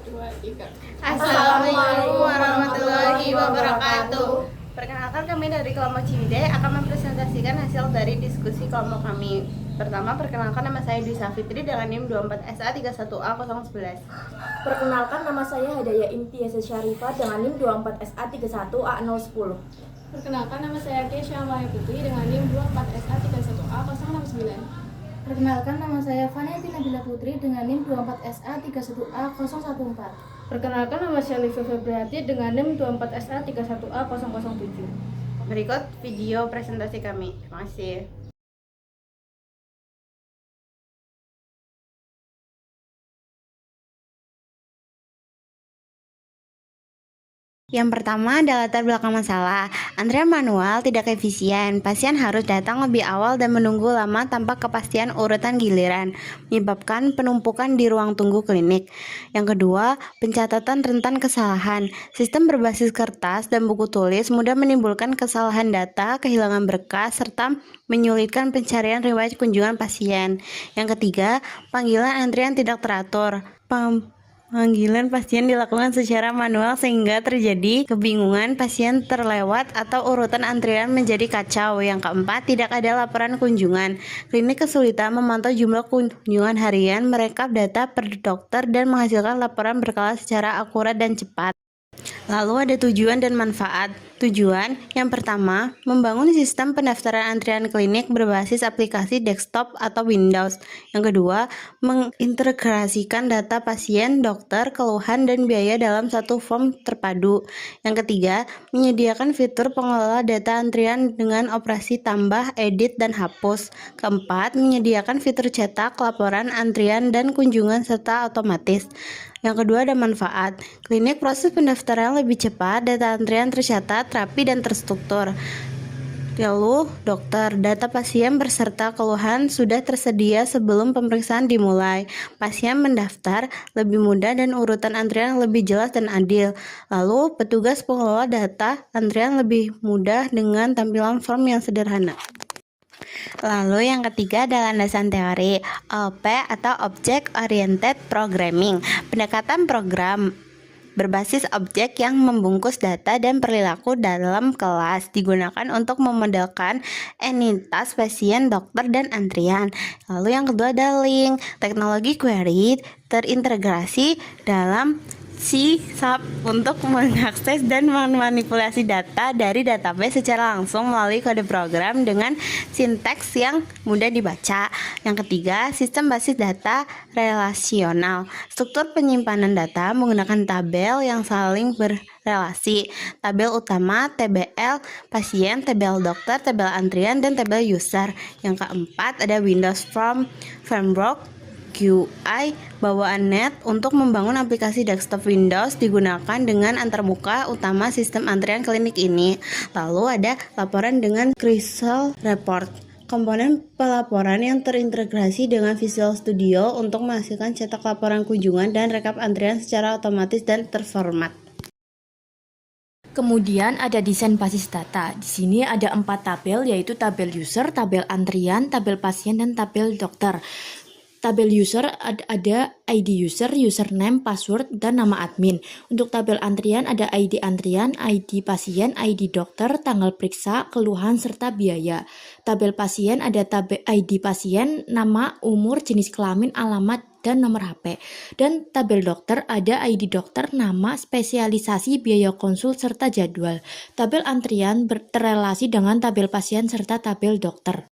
dua, tiga. Assalamualaikum warahmatullahi wabarakatuh. Perkenalkan, kami dari kelompok Ciwidey akan mempresentasikan hasil dari diskusi kelompok kami. Pertama, perkenalkan, nama saya Dwi Safitri dengan NIM 24SA31A011. Perkenalkan, nama saya Hadaya Imtiazah Syarifah dengan NIM 24SA31A010. Perkenalkan, nama saya Kesha Maya Putri dengan NIM 24SA31A069. Perkenalkan, nama saya Vanity Nabila Putri dengan NIM 24SA31A014. Perkenalkan, nama saya Livia Febriati dengan NIM 24SA31A007. Berikut video presentasi kami. Terima kasih. Yang pertama adalah latar belakang masalah. Antrian manual tidak efisien. Pasien harus datang lebih awal dan menunggu lama tanpa kepastian urutan giliran, menyebabkan penumpukan di ruang tunggu klinik. Yang kedua, pencatatan rentan kesalahan. Sistem berbasis kertas dan buku tulis mudah menimbulkan kesalahan data, kehilangan berkas, serta menyulitkan pencarian riwayat kunjungan pasien. Yang ketiga, panggilan antrian tidak teratur. Panggilan pasien dilakukan secara manual sehingga terjadi kebingungan, pasien terlewat atau urutan antrian menjadi kacau. Yang keempat, tidak ada laporan kunjungan. Klinik kesulitan memantau jumlah kunjungan harian, merekap data per dokter, dan menghasilkan laporan berkala secara akurat dan cepat. Lalu ada tujuan dan manfaat. Tujuan yang pertama, membangun sistem pendaftaran antrian klinik berbasis aplikasi desktop atau Windows. Yang kedua, mengintegrasikan data pasien, dokter, keluhan, dan biaya dalam satu form terpadu. Yang ketiga, menyediakan fitur pengelola data antrian dengan operasi tambah, edit, dan hapus. Keempat, menyediakan fitur cetak, laporan, antrian, dan kunjungan serta otomatis. Yang kedua ada manfaat. Klinik proses pendaftaran lebih cepat, data antrian tercatat, rapi, dan terstruktur. Lalu, dokter, data pasien beserta keluhan sudah tersedia sebelum pemeriksaan dimulai. Pasien mendaftar lebih mudah dan urutan antrian lebih jelas dan adil. Lalu, petugas pengelola data antrian lebih mudah dengan tampilan form yang sederhana. Lalu yang ketiga adalah landasan teori, OP atau Object Oriented Programming. Pendekatan program berbasis objek yang membungkus data dan perilaku dalam kelas digunakan untuk memodelkan entitas pasien, dokter, dan antrian. Lalu yang kedua ada link, teknologi query terintegrasi dalam C# untuk mengakses dan memanipulasi data dari database secara langsung melalui kode program dengan sintaks yang mudah dibaca. Yang ketiga, sistem basis data relasional. Struktur penyimpanan data menggunakan tabel yang saling berrelasi. Tabel utama, TBL pasien, TBL dokter, TBL antrian, dan TBL user. Yang keempat, ada Windows Framework GUI bawaan net. Untuk membangun aplikasi desktop Windows digunakan dengan antarmuka utama sistem antrian klinik ini. Lalu ada laporan dengan Crystal Report, komponen pelaporan yang terintegrasi dengan Visual Studio untuk menghasilkan cetak laporan kunjungan dan rekap antrian secara otomatis dan terformat. Kemudian ada desain basis data. Di sini ada 4 tabel, yaitu tabel user, tabel antrian, tabel pasien, dan tabel dokter. Tabel user ada ID user, username, password, dan nama admin. Untuk tabel antrian ada ID antrian, ID pasien, ID dokter, tanggal periksa, keluhan, serta biaya. Tabel pasien ada tabel ID pasien, nama, umur, jenis kelamin, alamat, dan nomor HP. Dan tabel dokter ada ID dokter, nama, spesialisasi, biaya konsul, serta jadwal. Tabel antrian terrelasi dengan tabel pasien serta tabel dokter.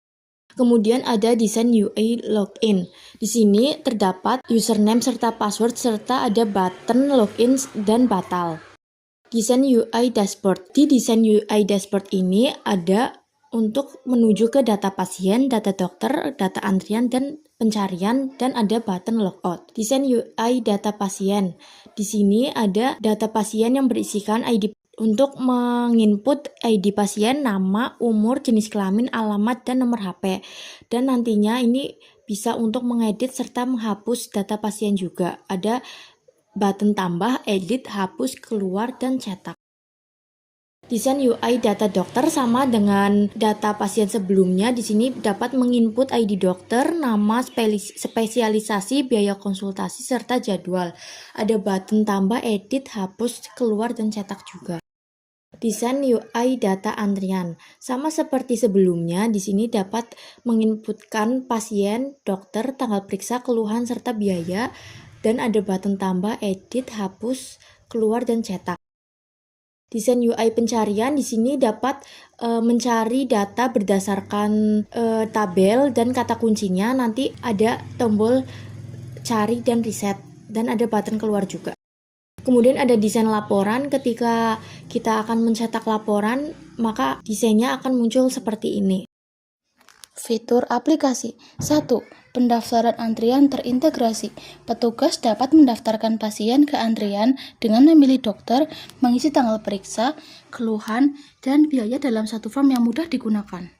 Kemudian ada desain UI login. Di sini terdapat username serta password serta ada button login dan batal. Desain UI dashboard. Di desain UI dashboard ini ada untuk menuju ke data pasien, data dokter, data antrian, dan pencarian, dan ada button logout. Desain UI data pasien. Di sini ada data pasien yang berisikan ID untuk menginput ID pasien, nama, umur, jenis kelamin, alamat, dan nomor HP. Dan nantinya ini bisa untuk mengedit serta menghapus data pasien juga. Ada button tambah, edit, hapus, keluar, dan cetak. Desain UI data dokter sama dengan data pasien sebelumnya. Di sini dapat menginput ID dokter, nama, spesialisasi, biaya konsultasi, serta jadwal. Ada button tambah, edit, hapus, keluar, dan cetak juga. Desain UI data antrian sama seperti sebelumnya. Di sini dapat menginputkan pasien, dokter, tanggal periksa, keluhan, serta biaya. Dan ada button tambah, edit, hapus, keluar, dan cetak. Desain UI pencarian di sini dapat mencari data berdasarkan tabel dan kata kuncinya. Nanti ada tombol cari dan reset dan ada button keluar juga. Kemudian ada desain laporan. Ketika kita akan mencetak laporan, maka desainnya akan muncul seperti ini. Fitur aplikasi 1. Pendaftaran antrian terintegrasi. Petugas dapat mendaftarkan pasien ke antrian dengan memilih dokter, mengisi tanggal periksa, keluhan, dan biaya dalam satu form yang mudah digunakan.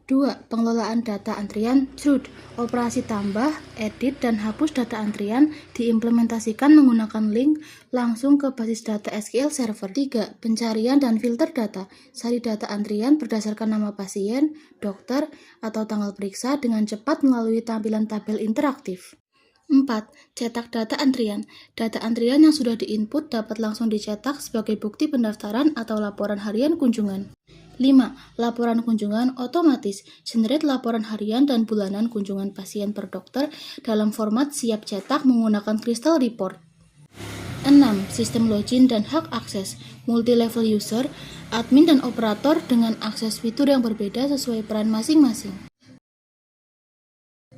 2. Pengelolaan data antrian CRUD. Operasi tambah, edit, dan hapus data antrian diimplementasikan menggunakan link langsung ke basis data SQL Server. 3. Pencarian dan filter data. Cari data antrian berdasarkan nama pasien, dokter, atau tanggal periksa dengan cepat melalui tampilan tabel interaktif. 4. Cetak data antrian. Data antrian yang sudah diinput dapat langsung dicetak sebagai bukti pendaftaran atau laporan harian kunjungan. 5. Laporan kunjungan otomatis. Generate laporan harian dan bulanan kunjungan pasien per dokter dalam format siap cetak menggunakan Crystal Report. 6. Sistem login dan hak akses. Multi-level user, admin dan operator dengan akses fitur yang berbeda sesuai peran masing-masing.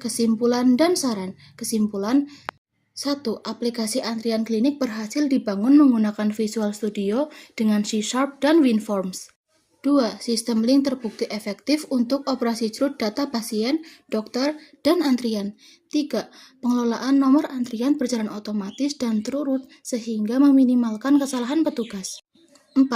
Kesimpulan dan saran. Kesimpulan 1. Aplikasi antrian klinik berhasil dibangun menggunakan Visual Studio dengan C# dan WinForms. 2. Sistem link terbukti efektif untuk operasi CRUD data pasien, dokter, dan antrian. 3. Pengelolaan nomor antrian berjalan otomatis dan terurut sehingga meminimalkan kesalahan petugas. 4.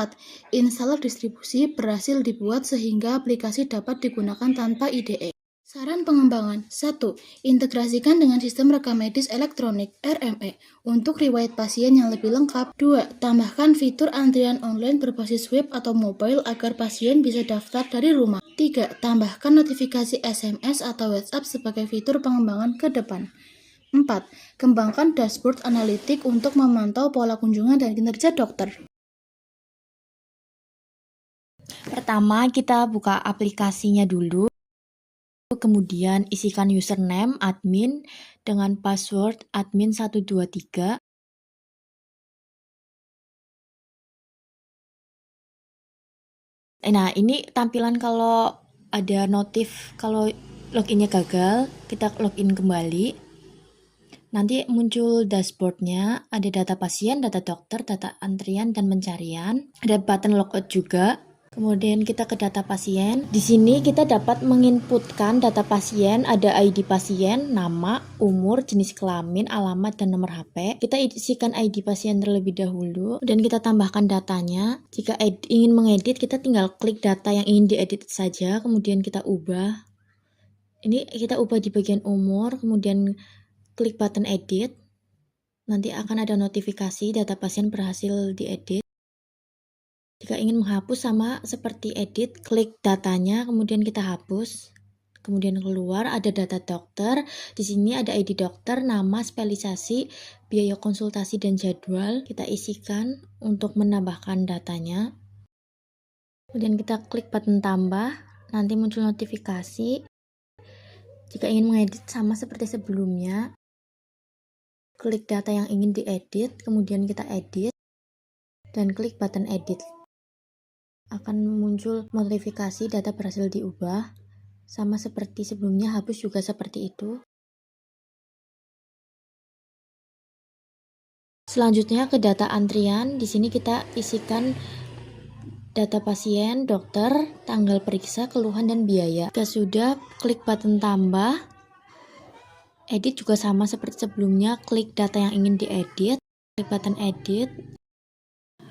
Installer distribusi berhasil dibuat sehingga aplikasi dapat digunakan tanpa IDE. Saran pengembangan 1. Integrasikan dengan sistem rekam medis elektronik RME untuk riwayat pasien yang lebih lengkap. 2. Tambahkan fitur antrian online berbasis web atau mobile agar pasien bisa daftar dari rumah. 3. Tambahkan notifikasi SMS atau WhatsApp sebagai fitur pengembangan ke depan. 4. Kembangkan dashboard analitik untuk memantau pola kunjungan dan kinerja dokter. Pertama, kita buka aplikasinya dulu. Kemudian isikan username admin dengan password admin123. Nah, ini tampilan kalau ada notif kalau loginnya gagal, kita login kembali. Nanti muncul dashboardnya, ada data pasien, data dokter, data antrian, dan pencarian. Ada button logout juga. Kemudian kita ke data pasien. Di sini kita dapat menginputkan data pasien, ada ID pasien, nama, umur, jenis kelamin, alamat, dan nomor HP. Kita isikan ID pasien terlebih dahulu dan kita tambahkan datanya. Jika ingin mengedit, kita tinggal klik data yang ingin diedit saja, kemudian kita ubah. Ini kita ubah di bagian umur, kemudian klik button edit. Nanti akan ada notifikasi data pasien berhasil diedit. Jika ingin menghapus sama seperti edit, klik datanya, kemudian kita hapus. Kemudian keluar ada data dokter. Di sini ada ID dokter, nama, spesialisasi, biaya konsultasi, dan jadwal. Kita isikan untuk menambahkan datanya. Kemudian kita klik button tambah, nanti muncul notifikasi. Jika ingin mengedit sama seperti sebelumnya, klik data yang ingin diedit, kemudian kita edit, dan klik button edit. Akan muncul notifikasi data berhasil diubah, sama seperti sebelumnya, hapus juga seperti itu. Selanjutnya ke data antrian. Di sini kita isikan data pasien, dokter, tanggal periksa, keluhan, dan biaya. Jika sudah, klik button tambah. Edit juga sama seperti sebelumnya, klik data yang ingin diedit, klik button edit.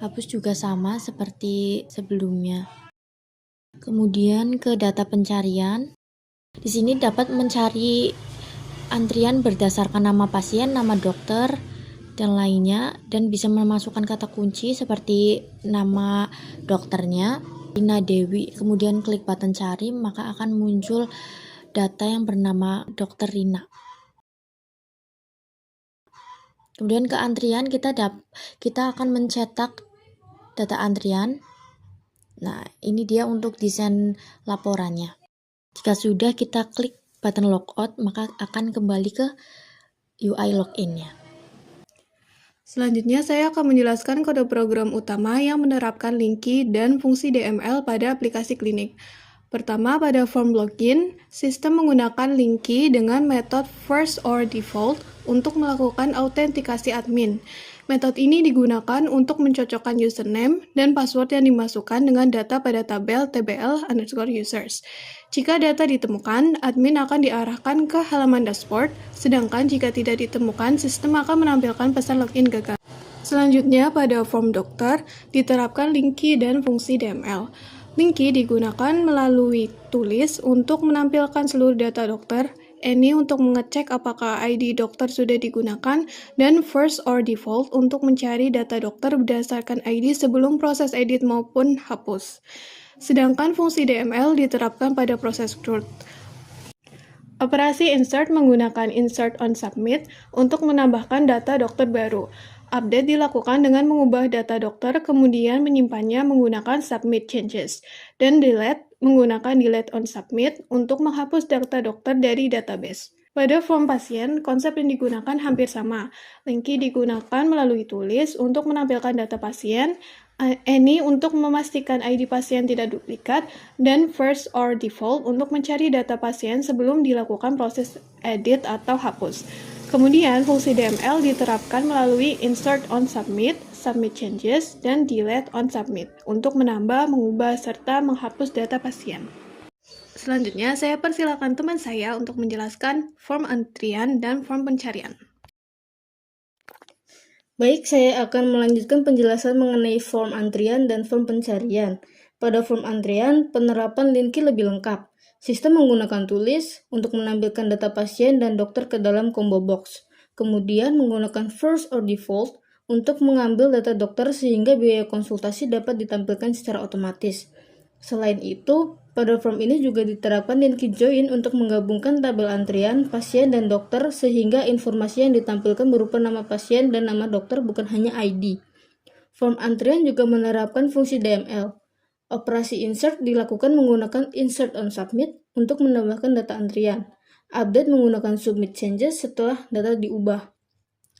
Hapus juga sama seperti sebelumnya. Kemudian ke data pencarian. Di sini dapat mencari antrian berdasarkan nama pasien, nama dokter, dan lainnya, dan bisa memasukkan kata kunci seperti nama dokternya, Rina Dewi, kemudian klik button cari, maka akan muncul data yang bernama Dr. Rina. Kemudian ke antrian, kita akan mencetak data antrian. Nah, ini dia untuk desain laporannya. Jika sudah, kita klik button logout, maka akan kembali ke UI login-nya. Selanjutnya, saya akan menjelaskan kode program utama yang menerapkan linki dan fungsi DML pada aplikasi klinik. Pertama, pada form login, sistem menggunakan linki dengan metode first or default untuk melakukan autentikasi admin. Metode ini digunakan untuk mencocokkan username dan password yang dimasukkan dengan data pada tabel tbl_users. Jika data ditemukan, admin akan diarahkan ke halaman dashboard, sedangkan jika tidak ditemukan, sistem akan menampilkan pesan login gagal. Selanjutnya, pada form dokter, diterapkan linki dan fungsi DML. Linki digunakan melalui tulis untuk menampilkan seluruh data dokter, Any untuk mengecek apakah ID dokter sudah digunakan, dan first or default untuk mencari data dokter berdasarkan ID sebelum proses edit maupun hapus. Sedangkan fungsi DML diterapkan pada proses root. Operasi insert menggunakan insert on submit untuk menambahkan data dokter baru. Update dilakukan dengan mengubah data dokter, kemudian menyimpannya menggunakan submit changes, dan delete menggunakan delete on submit untuk menghapus data dokter dari database. Pada form pasien, konsep yang digunakan hampir sama. Linki digunakan melalui tulis untuk menampilkan data pasien, Any untuk memastikan ID pasien tidak duplikat, dan first or default untuk mencari data pasien sebelum dilakukan proses edit atau hapus. Kemudian, fungsi DML diterapkan melalui insert on submit, submit changes, dan delete on submit untuk menambah, mengubah, serta menghapus data pasien. Selanjutnya, saya persilakan teman saya untuk menjelaskan form antrian dan form pencarian. Baik, saya akan melanjutkan penjelasan mengenai form antrian dan form pencarian. Pada form antrian, penerapan linki lebih lengkap. Sistem menggunakan tulis untuk menampilkan data pasien dan dokter ke dalam combo box. Kemudian menggunakan first or default untuk mengambil data dokter sehingga biaya konsultasi dapat ditampilkan secara otomatis. Selain itu, pada form ini juga diterapkan linki join untuk menggabungkan tabel antrian, pasien, dan dokter sehingga informasi yang ditampilkan berupa nama pasien dan nama dokter bukan hanya ID. Form antrian juga menerapkan fungsi DML. Operasi insert dilakukan menggunakan insert on submit untuk menambahkan data antrian. Update menggunakan submit changes setelah data diubah.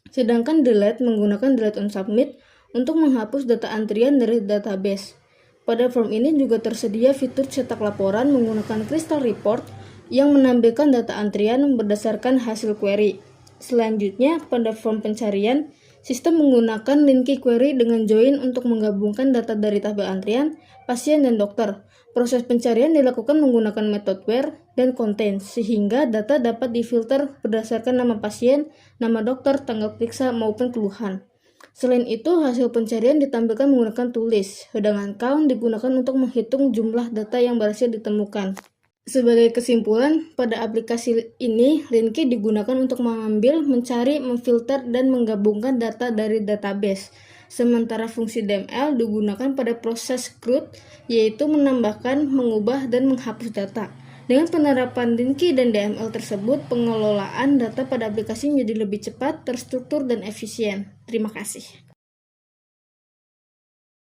Sedangkan delete menggunakan delete on submit untuk menghapus data antrian dari database. Pada form ini juga tersedia fitur cetak laporan menggunakan Crystal Report yang menampilkan data antrian berdasarkan hasil query. Selanjutnya, pada form pencarian, sistem menggunakan linki query dengan join untuk menggabungkan data dari tabel antrian, pasien, dan dokter. Proses pencarian dilakukan menggunakan metode where dan contain, sehingga data dapat difilter berdasarkan nama pasien, nama dokter, tanggal periksa, maupun keluhan. Selain itu, hasil pencarian ditampilkan menggunakan tulis, sedangkan count digunakan untuk menghitung jumlah data yang berhasil ditemukan. Sebagai kesimpulan, pada aplikasi ini, linki digunakan untuk mengambil, mencari, memfilter, dan menggabungkan data dari database. Sementara fungsi DML digunakan pada proses root, yaitu menambahkan, mengubah, dan menghapus data. Dengan penerapan linki dan DML tersebut, pengelolaan data pada aplikasi menjadi lebih cepat, terstruktur, dan efisien. Terima kasih.